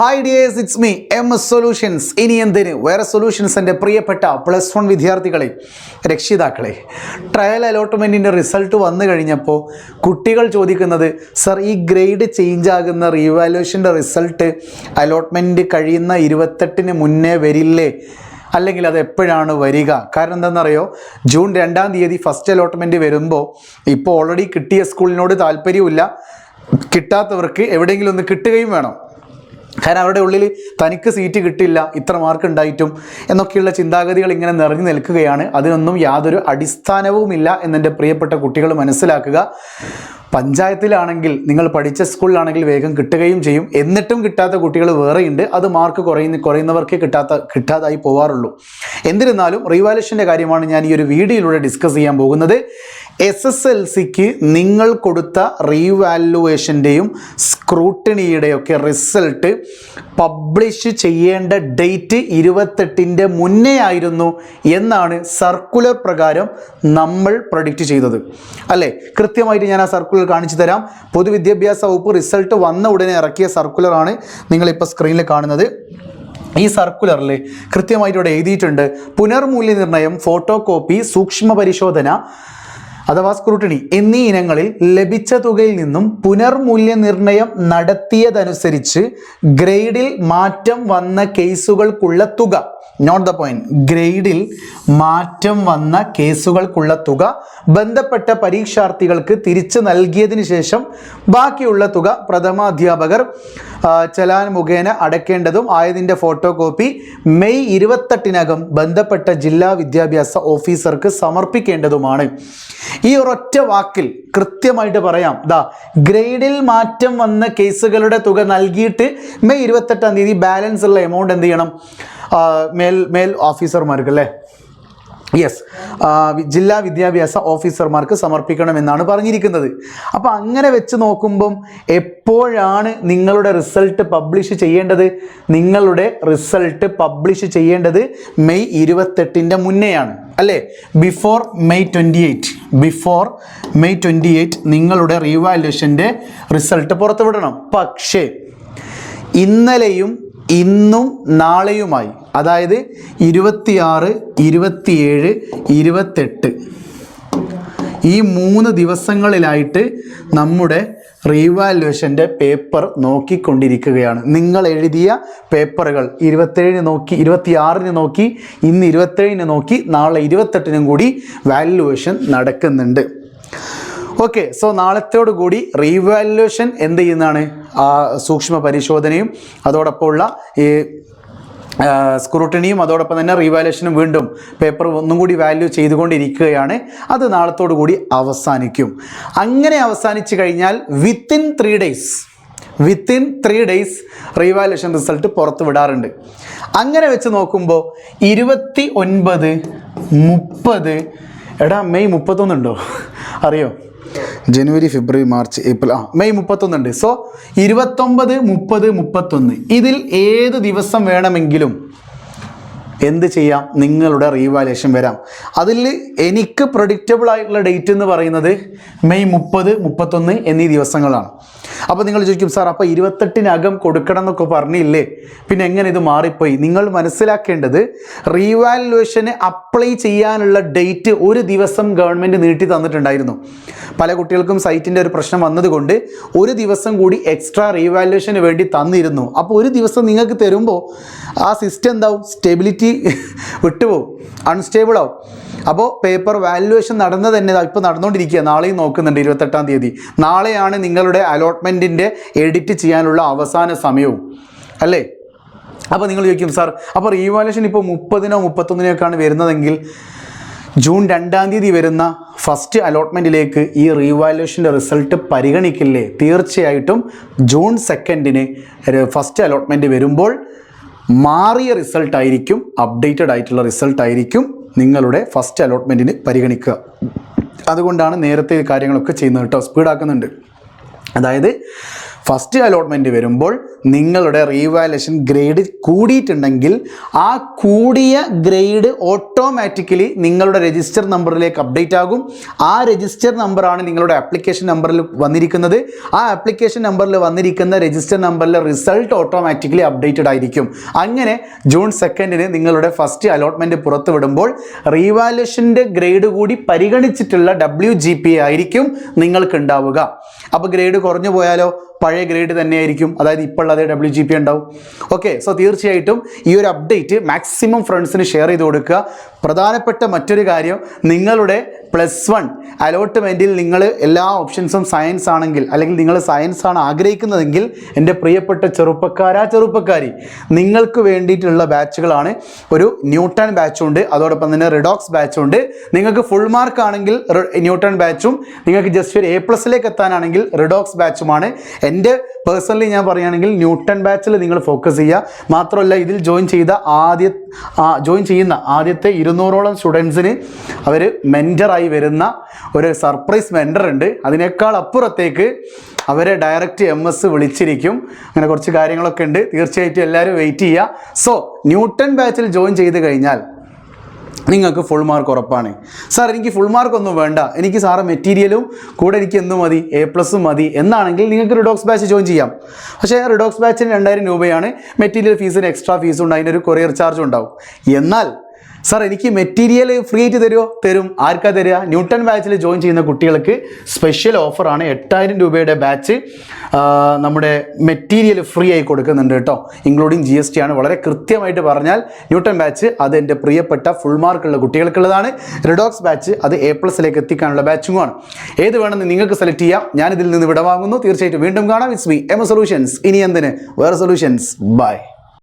Hi dears, it's me MS solutions. ഇനി എന്തിന് വേറെ സൊല്യൂഷൻസ്. എൻ്റെ പ്രിയപ്പെട്ട +1 വിദ്യാർത്ഥികളെ, രക്ഷിതാക്കളെ, ട്രയൽ അലോട്ട്മെൻറ്റിൻ്റെ റിസൾട്ട് വന്നു കഴിഞ്ഞപ്പോൾ കുട്ടികൾ ചോദിക്കുന്നത്, സർ ഈ ഗ്രേഡ് ചേഞ്ച് ആകുന്ന റീവാലുവേഷൻ്റെ റിസൾട്ട് അലോട്ട്മെൻറ്റ് കഴിയുന്ന 28-ന് മുന്നേ വരില്ലേ, അല്ലെങ്കിൽ അത് എപ്പോഴാണ് വരിക? കാരണം എന്താണെന്നറിയോ, ജൂൺ 2-ാം തീയതി ഫസ്റ്റ് അലോട്ട്മെൻറ്റ് വരുമ്പോൾ ഇപ്പോൾ ഓൾറെഡി കിട്ടിയ സ്കൂളിനോട് താല്പര്യമില്ല, കിട്ടാത്തവർക്ക് എവിടെയെങ്കിലും ഒന്ന് കിട്ടുകയും വേണം. കാരണം അവരുടെ ഉള്ളിൽ തനിക്ക് സീറ്റ് കിട്ടില്ല, ഇത്ര മാർക്ക് ഉണ്ടായിട്ടും എന്നൊക്കെയുള്ള ചിന്താഗതികൾ ഇങ്ങനെ നിറഞ്ഞു നിൽക്കുകയാണ്. അതിനൊന്നും യാതൊരു അടിസ്ഥാനവുമില്ല എന്നെൻ്റെ പ്രിയപ്പെട്ട കുട്ടികൾ മനസ്സിലാക്കുക. പഞ്ചായത്തിലാണെങ്കിൽ, നിങ്ങൾ പഠിച്ച സ്കൂളിലാണെങ്കിൽ വേഗം കിട്ടുകയും ചെയ്യും. എന്നിട്ടും കിട്ടാത്ത കുട്ടികൾ വേറെയുണ്ട്. അത് മാർക്ക് കുറയുന്നവർക്ക് കിട്ടാതായി പോകാറുള്ളൂ. എന്നിരുന്നാലും റീവാലുവേഷൻ്റെ കാര്യമാണ് ഞാൻ ഈ ഒരു വീഡിയോയിലൂടെ ഡിസ്കസ് ചെയ്യാൻ പോകുന്നത്. SSLCക്ക് നിങ്ങൾ കൊടുത്ത റീവാലുവേഷൻ്റെയും സ്ക്രൂട്ടിണിയുടെയൊക്കെ റിസൾട്ട് പബ്ലിഷ് ചെയ്യേണ്ട ഡേറ്റ് 28-ൻ്റെ മുന്നേ ആയിരുന്നു എന്നാണ് സർക്കുലർ പ്രകാരം നമ്മൾ പ്രഡിക്റ്റ് ചെയ്തത്, അല്ലേ? കൃത്യമായിട്ട് ഞാൻ ആ സർക്കുലർ കാണിച്ചു തരാം. പൊതുവിദ്യാഭ്യാസ വകുപ്പ് റിസൾട്ട് വന്ന ഉടനെ ഇറക്കിയ സർക്കുലറാണ് നിങ്ങളിപ്പോൾ സ്ക്രീനിൽ കാണുന്നത്. ഈ സർക്കുലറിൽ കൃത്യമായിട്ട് ഇവിടെ എഴുതിയിട്ടുണ്ട്, പുനർമൂല്യനിർണ്ണയം, ഫോട്ടോ കോപ്പി, സൂക്ഷ്മ പരിശോധന അഥവാ സ്ക്രൂട്ടിനി എന്നീ ഇനങ്ങളിൽ ലഭിച്ച തുകയിൽ നിന്നും പുനർമൂല്യനിർണ്ണയം നടത്തിയതനുസരിച്ച് ഗ്രേഡിൽ മാറ്റം വന്ന കേസുകൾക്കുള്ള തുക, നോട്ട് ദ പോയിന്റ്, ഗ്രേഡിൽ മാറ്റം വന്ന കേസുകൾക്കുള്ള തുക ബന്ധപ്പെട്ട പരീക്ഷാർത്ഥികൾക്ക് തിരിച്ചു നൽകിയതിന് ശേഷം ബാക്കിയുള്ള തുക പ്രഥമാധ്യാപകർ ചലാൻ മുഖേന അടയ്ക്കേണ്ടതും ആയതിൻ്റെ ഫോട്ടോ കോപ്പി മെയ് 28-നകം ബന്ധപ്പെട്ട ജില്ലാ വിദ്യാഭ്യാസ ഓഫീസർക്ക് സമർപ്പിക്കേണ്ടതുമാണ്. ഈ ഒരൊറ്റ വാക്കിൽ കൃത്യമായിട്ട് പറയാം, ഗ്രേഡിൽ മാറ്റം വന്ന കേസുകളുടെ തുക നൽകിയിട്ട് മെയ് 28-ാം തീയതി ബാലൻസ് ഉള്ള എമൗണ്ട് എന്ത് ചെയ്യണം? മേൽ ഓഫീസർമാർക്ക്, അല്ലേ? യെസ്, ജില്ലാ വിദ്യാഭ്യാസ ഓഫീസർമാർക്ക് സമർപ്പിക്കണമെന്നാണ് പറഞ്ഞിരിക്കുന്നത്. അപ്പോൾ അങ്ങനെ വെച്ച് നോക്കുമ്പം എപ്പോഴാണ് നിങ്ങളുടെ റിസൾട്ട് പബ്ലിഷ് ചെയ്യേണ്ടത്? നിങ്ങളുടെ റിസൾട്ട് പബ്ലിഷ് ചെയ്യേണ്ടത് മെയ് 28-ൻ്റെ മുന്നെയാണ്, അല്ലേ? ബിഫോർ മെയ് 28 നിങ്ങളുടെ റീവാലുവേഷൻ്റെ റിസൾട്ട് പുറത്തുവിടണം. പക്ഷേ ഇന്നലെയും ഇന്നും നാളെയുമായി, അതായത് 26, 27, 28 ഈ 3 ദിവസങ്ങളിലായിട്ട് നമ്മുടെ റീവാലുവേഷൻ്റെ പേപ്പർ നോക്കിക്കൊണ്ടിരിക്കുകയാണ്. നിങ്ങൾ എഴുതിയ പേപ്പറുകൾ 27-ന് നോക്കി, 26-ന് നോക്കി, ഇന്ന് 27-ന് നോക്കി, നാളെ 28-നും കൂടി വാല്യുവേഷൻ നടക്കുന്നുണ്ട്. ഓക്കെ, സോ നാളത്തോടു കൂടി റീവാലുവേഷൻ എന്ത് ചെയ്യുന്നതാണ്? സൂക്ഷ്മ പരിശോധനയും അതോടൊപ്പമുള്ള ഈ സ്ക്രൂട്ടിനിയും അതോടൊപ്പം തന്നെ റീവാലുവേഷനും വീണ്ടും പേപ്പർ ഒന്നും കൂടി വാല്യൂ ചെയ്തുകൊണ്ടിരിക്കുകയാണ്. അത് നാളത്തോടു കൂടി അവസാനിക്കും. അങ്ങനെ അവസാനിച്ചു കഴിഞ്ഞാൽ വിത്തിൻ 3 ഡേയ്സ് റീവാലുവേഷൻ റിസൾട്ട് പുറത്തു വിടാറുണ്ട്. അങ്ങനെ വെച്ച് നോക്കുമ്പോൾ 29, 30, മെയ് 31 ഉണ്ടോ അറിയോ? ജനുവരി, ഫെബ്രുവരി, മാർച്ച്, ഏപ്രിൽ, മെയ് 31 ഉണ്ട്. സോ 29, 30, 31 ഇതിൽ ഏത് ദിവസം വേണമെങ്കിലും എന്ത് ചെയ്യാം? നിങ്ങളുടെ റീവാലുവേഷൻ വരാം. അതിൽ എനിക്ക് പ്രഡിക്റ്റബിൾ ആയിട്ടുള്ള ഡേറ്റ് എന്ന് പറയുന്നത് മെയ് 30, 31 എന്നീ ദിവസങ്ങളാണ്. അപ്പോൾ നിങ്ങൾ ചോദിക്കും, സാർ അപ്പോൾ 28-നകം കൊടുക്കണം എന്നൊക്കെ പറഞ്ഞില്ലേ, പിന്നെ എങ്ങനെ ഇത് മാറിപ്പോയി? നിങ്ങൾ മനസ്സിലാക്കേണ്ടത്, റീവാലുവേഷന് അപ്ലൈ ചെയ്യാനുള്ള ഡേറ്റ് ഒരു ദിവസം ഗവൺമെൻറ് നീട്ടി തന്നിട്ടുണ്ടായിരുന്നു. പല കുട്ടികൾക്കും സൈറ്റിൻ്റെ ഒരു പ്രശ്നം വന്നതുകൊണ്ട് ഒരു ദിവസം കൂടി എക്സ്ട്രാ റീവാലുവേഷന് വേണ്ടി തന്നിരുന്നു. അപ്പോൾ ഒരു ദിവസം നിങ്ങൾക്ക് തരുമ്പോൾ ആ സിസ്റ്റം എന്താവും? സ്റ്റെബിലിറ്റി വിട്ടുപോകും, അൺസ്റ്റേബിൾ ആവും. അപ്പോൾ പേപ്പർ വാല്യുവേഷൻ നടന്നത് തന്നെ ഇപ്പോൾ നടന്നുകൊണ്ടിരിക്കുക. നാളെയും നോക്കുന്നുണ്ട് 28-ാം തീയതി. നാളെയാണ് നിങ്ങളുടെ അലോട്ട്മെൻറ്റിൻ്റെ എഡിറ്റ് ചെയ്യാനുള്ള അവസാന സമയവും, അല്ലേ? അപ്പോൾ നിങ്ങൾ ചോദിക്കും, സാർ അപ്പോൾ റീവാലുവേഷൻ ഇപ്പോൾ 30-നോ 31-നോക്കാണ് വരുന്നതെങ്കിൽ ജൂൺ 2-ാം തീയതി വരുന്ന ഫസ്റ്റ് അലോട്ട്മെൻറ്റിലേക്ക് ഈ റീവാലുവേഷൻ്റെ റിസൾട്ട് പരിഗണിക്കില്ലേ? തീർച്ചയായിട്ടും ജൂൺ 2-ന് ഫസ്റ്റ് അലോട്ട്മെൻറ്റ് വരുമ്പോൾ മാറിയ റിസൾട്ടായിരിക്കും, അപ്ഡേറ്റഡ് ആയിട്ടുള്ള റിസൾട്ടായിരിക്കും നിങ്ങളുടെ ഫസ്റ്റ് അലോട്ട്മെൻറ്റിന് പരിഗണിക്കുക. അതുകൊണ്ടാണ് നേരത്തെ കാര്യങ്ങളൊക്കെ ചെയ്യുന്നത് കേട്ടോ, സ്പീഡാക്കുന്നുണ്ട്. അതായത് ഫസ്റ്റ് അലോട്ട്മെൻറ്റ് വരുമ്പോൾ നിങ്ങളുടെ റീവാലുവേഷൻ ഗ്രേഡ് കൂടിയിട്ടുണ്ടെങ്കിൽ ആ കൂടിയ ഗ്രേഡ് ഓട്ടോമാറ്റിക്കലി നിങ്ങളുടെ രജിസ്റ്റർ നമ്പറിലേക്ക് അപ്ഡേറ്റ് ആകും. ആ രജിസ്റ്റർ നമ്പറാണ് നിങ്ങളുടെ ആപ്ലിക്കേഷൻ നമ്പറിൽ വന്നിരിക്കുന്നത്. ആ ആപ്ലിക്കേഷൻ നമ്പറിൽ വന്നിരിക്കുന്ന രജിസ്റ്റർ നമ്പറിലെ റിസൾട്ട് ഓട്ടോമാറ്റിക്കലി അപ്ഡേറ്റഡ് ആയിരിക്കും. അങ്ങനെ ജൂൺ 2 നിങ്ങളുടെ ഫസ്റ്റ് അലോട്ട്മെൻറ്റ് പുറത്തു വിടുമ്പോൾ റീവാലുവേഷൻ്റെ ഗ്രേഡ് കൂടി പരിഗണിച്ചിട്ടുള്ള WGPA ആയിരിക്കും നിങ്ങൾക്ക് ഉണ്ടാവുക. അപ്പോൾ ഗ്രേഡ് കുറഞ്ഞു പോയാലോ പഴയ ഗ്രേഡ് തന്നെയായിരിക്കും, അതായത് ഇപ്പോൾ അതേ WGPA ഉണ്ടാവും. ഓക്കെ, സോ തീർച്ചയായിട്ടും ഈ ഒരു അപ്ഡേറ്റ് മാക്സിമം ഫ്രണ്ട്സിന് ഷെയർ ചെയ്ത് കൊടുക്കുക. പ്രധാനപ്പെട്ട മറ്റൊരു കാര്യം, നിങ്ങളുടെ +1 അലോട്ട്മെൻറ്റിൽ നിങ്ങൾ എല്ലാ ഓപ്ഷൻസും സയൻസ് ആണെങ്കിൽ, അല്ലെങ്കിൽ നിങ്ങൾ സയൻസ് ആണ് ആഗ്രഹിക്കുന്നതെങ്കിൽ, എൻ്റെ പ്രിയപ്പെട്ട ചെറുപ്പക്കാരി, നിങ്ങൾക്ക് വേണ്ടിയിട്ടുള്ള ബാച്ചുകളാണ്. ഒരു ന്യൂട്ടൺ ബാച്ചുണ്ട്, അതോടൊപ്പം തന്നെ റിഡോക്സ് ബാച്ചുണ്ട്. നിങ്ങൾക്ക് ഫുൾ മാർക്ക് ആണെങ്കിൽ ന്യൂട്ടൺ ബാച്ചും, നിങ്ങൾക്ക് ജസ്റ്റ് ഒരു A+ലേക്ക് എത്താനാണെങ്കിൽ റിഡോക്സ് ബാച്ചുമാണ്. എൻ്റെ പേഴ്സണലി ഞാൻ പറയുകയാണെങ്കിൽ ന്യൂട്ടൺ ബാച്ചിൽ നിങ്ങൾ ഫോക്കസ് ചെയ്യുക. മാത്രമല്ല, ഇതിൽ ജോയിൻ ചെയ്യുന്ന ആദ്യത്തെ 200ഓളം സ്റ്റുഡൻസിന് അവർ മെൻറ്ററായി വരുന്ന ഒരു സർപ്രൈസ് മെൻറ്റർ ഉണ്ട്. അതിനേക്കാൾ അപ്പുറത്തേക്ക് അവരെ ഡയറക്റ്റ് MS വിളിച്ചിരിക്കും. അങ്ങനെ കുറച്ച് കാര്യങ്ങളൊക്കെ ഉണ്ട്. തീർച്ചയായിട്ടും എല്ലാവരും വെയിറ്റ് ചെയ്യുക. സോ ന്യൂട്ടൺ ബാച്ചിൽ ജോയിൻ ചെയ്ത് കഴിഞ്ഞാൽ നിങ്ങൾക്ക് ഫുൾ മാർക്ക് ഉറപ്പാണ്. സാർ എനിക്ക് ഫുൾ മാർക്ക് ഒന്നും വേണ്ട, എനിക്ക് സാറ് മെറ്റീരിയലും കൂടെ എനിക്ക് എന്തും മതി, A+ മതി എന്നാണെങ്കിൽ നിങ്ങൾക്ക് റിഡോക്സ് ബാച്ച് ജോയിൻ ചെയ്യാം. പക്ഷേ റിഡോക്സ് ബാച്ചിന് 2000 രൂപയാണ്. മെറ്റീരിയൽ ഫീസിന് എക്സ്ട്രാ ഫീസും ഉണ്ട്, അതിനൊരു കൊറിയർ ചാർജും ഉണ്ടാവും. എന്നാൽ സാർ എനിക്ക് മെറ്റീരിയൽ ഫ്രീ ആയിട്ട് തരുമോ? തരും. ആർക്കാ തരിക? ന്യൂട്ടൺ ബാച്ചിൽ ജോയിൻ ചെയ്യുന്ന കുട്ടികൾക്ക് സ്പെഷ്യൽ ഓഫറാണ്. 8000 രൂപയുടെ ബാച്ച് നമ്മുടെ മെറ്റീരിയൽ ഫ്രീ ആയി കൊടുക്കുന്നുണ്ട് കേട്ടോ, ഇൻക്ലൂഡിങ് GST ആണ്. വളരെ കൃത്യമായിട്ട് പറഞ്ഞാൽ ന്യൂട്ടൺ ബാച്ച് അത് എൻ്റെ പ്രിയപ്പെട്ട ഫുൾ മാർക്കുള്ള കുട്ടികൾക്കുള്ളതാണ്. റിഡോക്സ് ബാച്ച് അത് A+ലേക്ക് എത്തിക്കാനുള്ള ബാച്ചുമാണ്. ഏത് വേണമെന്ന് നിങ്ങൾക്ക് സെലക്ട് ചെയ്യാം. ഞാനിതിൽ നിന്ന് വിടവാങ്ങുന്നു. തീർച്ചയായിട്ടും വീണ്ടും കാണാം. It's me MS solutions. ഇനി എന്തിന് വേറെ സൊല്യൂഷൻസ്. ബൈ.